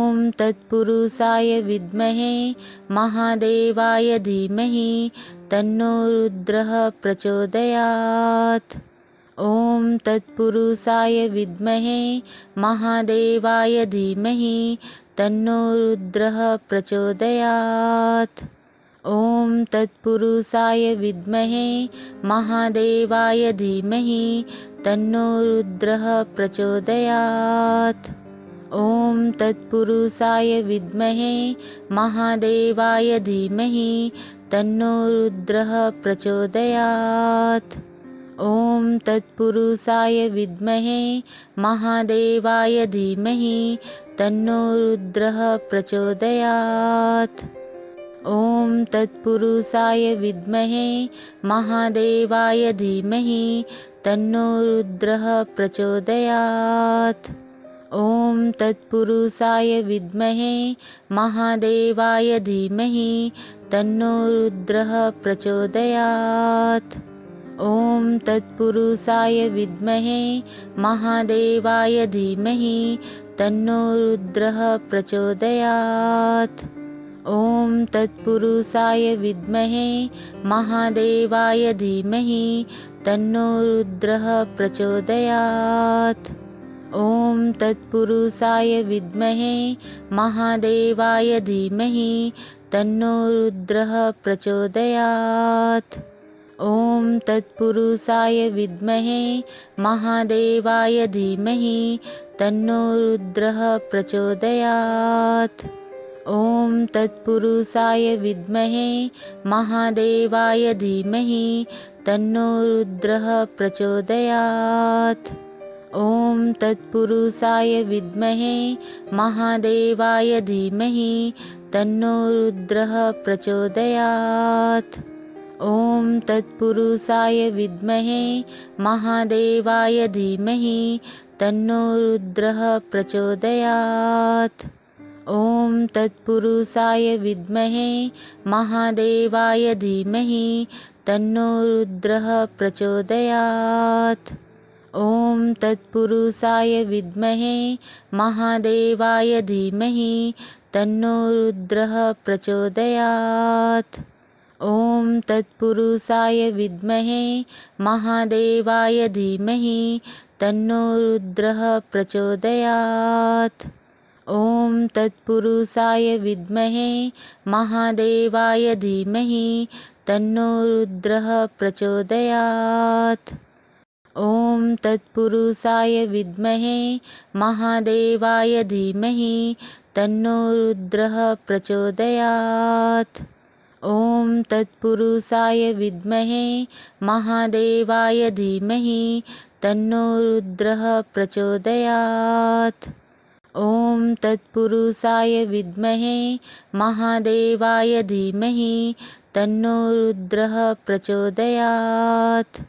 ॐ तत्पुरुषाय विद्महे महादेवाय धीमहि तन्नो रुद्रः प्रचोदयात्। ॐ तत्पुरुषाय विद्महे महादेवाय धीमहि तन्नो रुद्रः प्रचोदयात्। ॐ तत्पुरुषाय विद्महे महादेवाय धीमहि तन्नो रुद्रः प्रचोदयात्। ॐ तत्पुरुषाय विद्महे महादेवाय धीमहि तन्नो रुद्रः प्रचोदयात्। ॐ तत्पुरुषाय विद्महे महादेवाय धीमहि तन्नो रुद्रः प्रचोदयात्। ॐ तत्पुरुषाय विद्महे महादेवाय धीमहि तन्नो रुद्रः प्रचोदयात्। ॐ तत्पुरुषाय विद्महे महादेवाय धीमहि तन्नो रुद्रः प्रचोदयात्। ॐ तत्पुरुषाय विद्महे महादेवाय धीमहि तन्नो रुद्रः प्रचोदयात्। ॐ तत्पुरुषाय विद्महे महादेवाय धीमहि तन्नो रुद्रः प्रचोदयात्। ॐ तत्पुरुषाय विद्महे महादेवाय धीमहि तन्नो रुद्रः प्रचोदयात्। ॐ तत्पुरुषाय विद्महे महादेवाय धीमहि तन्नो रुद्रः प्रचोदयात्। ॐ तत्पुरुषाय विद्महे महादेवाय धीमहि तन्नो रुद्रः प्रचोदयात्। ॐ तत्पुरुषाय विद्महे महादेवाय धीमहि तन्नो रुद्रः प्रचोदयात्। ॐ तत्पुरुषाय विद्महे महादेवाय धीमहि तन्नो रुद्रः प्रचोदयात्। ॐ तत्पुरुषाय विद्महे महादेवाय धीमहि तन्नो रुद्रः प्रचोदयात्। ॐ तत्पुरुषाय विद्महे महादेवाय धीमहि तन्नो रुद्रः प्रचोदयात्। ॐ तत्पुरुषाय विद्महे महादेवाय धीमहि तन्नो रुद्रः प्रचोदयात्। ॐ तत्पुरुषाय विद्महे महादेवाय धीमहि तन्नो रुद्रः प्रचोदयात्। ॐ तत्पुरुषाय विद्महे महादेवाय धीमहि तन्नो रुद्रः प्रचोदयात्। ॐ तत्पुरुषाय विद्महे महादेवाय धीमहि तन्नो रुद्रः प्रचोदयात्। ॐ तत्पुरुषाय विद्महे महादेवाय धीमहि तन्नो रुद्रः प्रचोदयात्।